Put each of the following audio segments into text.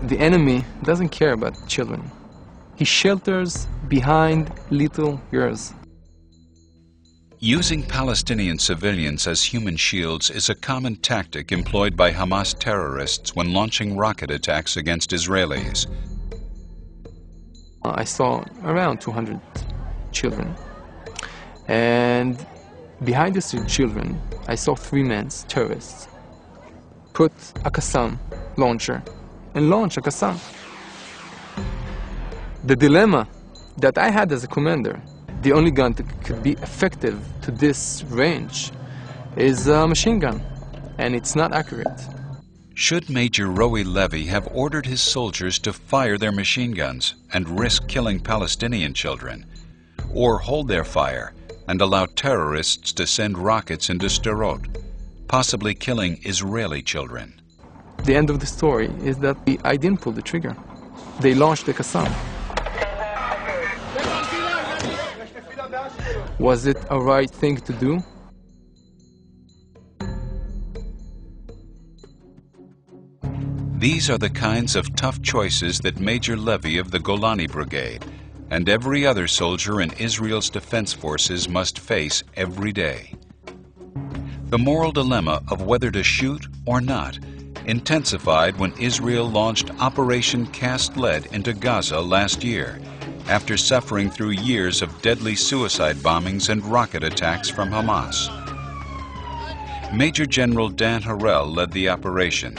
The enemy doesn't care about children. He shelters behind little girls. Using Palestinian civilians as human shields is a common tactic employed by Hamas terrorists when launching rocket attacks against Israelis. I saw around 200 children. And behind these children, I saw 3 men, terrorists, put a Qassam launcher and launch a Qassam. The dilemma that I had as a commander, the only gun that could be effective to this range is a machine gun, and it's not accurate. Should Major Roei Levy have ordered his soldiers to fire their machine guns and risk killing Palestinian children, or hold their fire and allow terrorists to send rockets into Sderot, possibly killing Israeli children? The end of the story is that I didn't pull the trigger. They launched the Qassam. Was it a right thing to do? These are the kinds of tough choices that Major Levy of the Golani Brigade and every other soldier in Israel's defense forces must face every day. The moral dilemma of whether to shoot or not intensified when Israel launched Operation Cast Lead into Gaza last year, after suffering through years of deadly suicide bombings and rocket attacks from Hamas. Major General Dan Harel led the operation.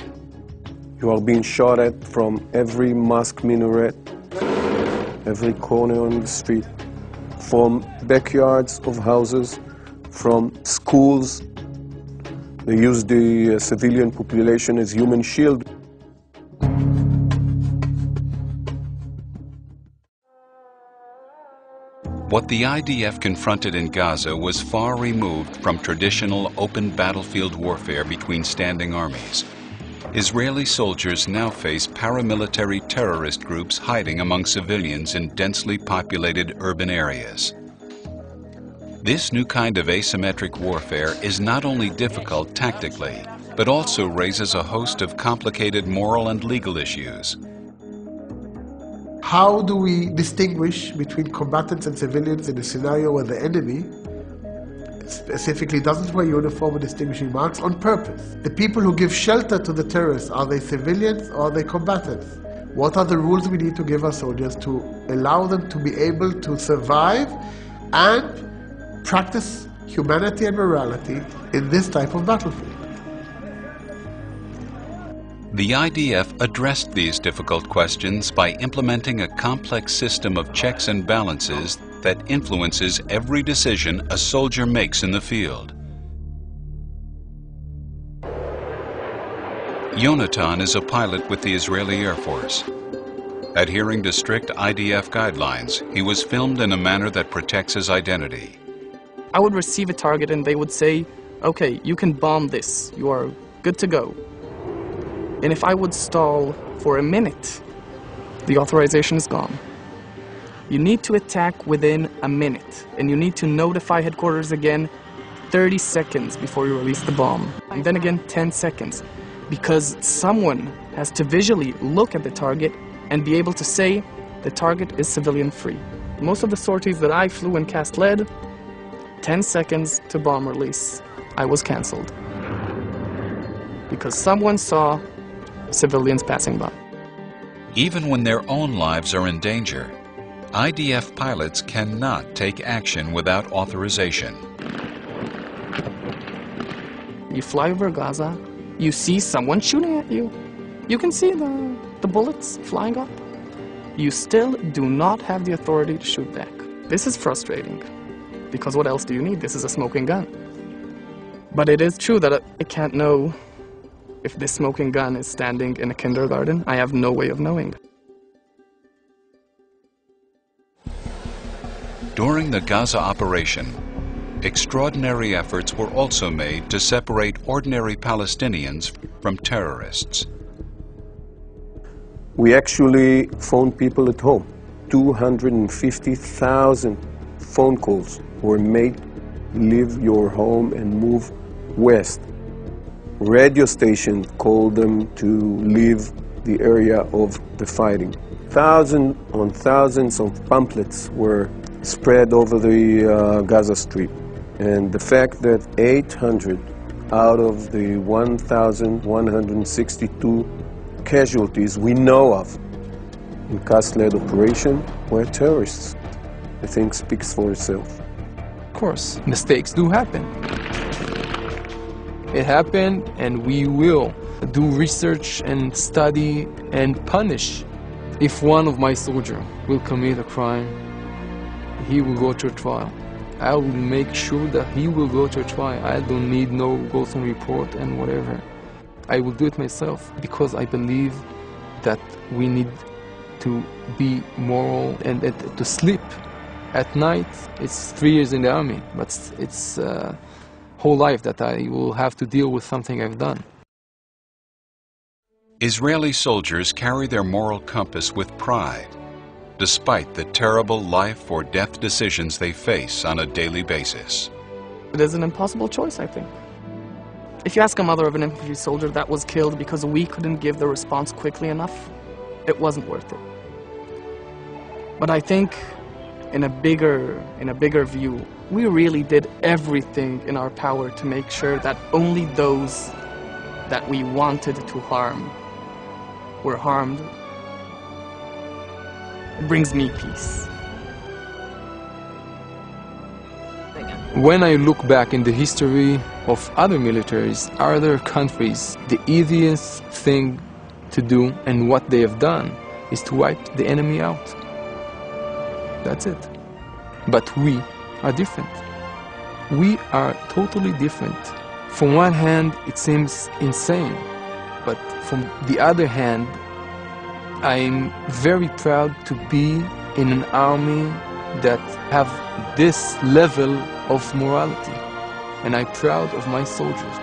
You are being shot at from every mosque minaret, every corner on the street, from backyards of houses, from schools. They use the civilian population as human shield. What the IDF confronted in Gaza was far removed from traditional open battlefield warfare between standing armies. Israeli soldiers now face paramilitary terrorist groups hiding among civilians in densely populated urban areas. This new kind of asymmetric warfare is not only difficult tactically, but also raises a host of complicated moral and legal issues. How do we distinguish between combatants and civilians in a scenario where the enemy specifically doesn't wear uniform or distinguishing marks on purpose? The people who give shelter to the terrorists, are they civilians or are they combatants? What are the rules we need to give our soldiers to allow them to be able to survive and practice humanity and morality in this type of battlefield? The IDF addressed these difficult questions by implementing a complex system of checks and balances that influences every decision a soldier makes in the field. Yonatan is a pilot with the Israeli Air Force. Adhering to strict IDF guidelines, he was filmed in a manner that protects his identity. I would receive a target and they would say, okay, you can bomb this, you are good to go. And if I would stall for a minute, the authorization is gone. You need to attack within a minute, and you need to notify headquarters again 30 seconds before you release the bomb, and then again 10 seconds, because someone has to visually look at the target and be able to say the target is civilian-free. Most of the sorties that I flew in Cast Lead, 10 seconds to bomb release, I was cancelled. Because someone saw civilians passing by. Even when their own lives are in danger, IDF pilots cannot take action without authorization. You fly over Gaza, you see someone shooting at you. You can see the bullets flying up. You still do not have the authority to shoot back. This is frustrating, because what else do you need? This is a smoking gun. But it is true that I can't know if this smoking gun is standing in a kindergarten. I have no way of knowing. During the Gaza operation, extraordinary efforts were also made to separate ordinary Palestinians from terrorists. We actually phoned people at home. 250,000 phone calls were made. Leave your home and move west. radio station called them to leave the area of the fighting. Thousands on thousands of pamphlets were spread over the Gaza Strip. And the fact that 800 out of the 1,162 casualties we know of in CAS-led operation were terrorists, I think speaks for itself. Of course, mistakes do happen. It happened, and we will do research and study and punish. If one of my soldiers will commit a crime, he will go to a trial. I will make sure that he will go to a trial. I don't need no Gotham report and whatever. I will do it myself because I believe that we need to be moral and to sleep. At night, it's 3 years in the army, but it's whole life that I will have to deal with something I've done. Israeli soldiers carry their moral compass with pride, despite the terrible life or death decisions they face on a daily basis. It is an impossible choice, I think. If you ask a mother of an infantry soldier that was killed because we couldn't give the response quickly enough, it wasn't worth it. But I think in a bigger view, we really did everything in our power to make sure that only those that we wanted to harm were harmed. It brings me peace. When I look back in the history of other militaries, other countries, the easiest thing to do and what they have done is to wipe the enemy out. That's it. But we are different. We are totally different. From one hand, it seems insane, but from the other hand, I'm very proud to be in an army that have this level of morality, and I'm proud of my soldiers.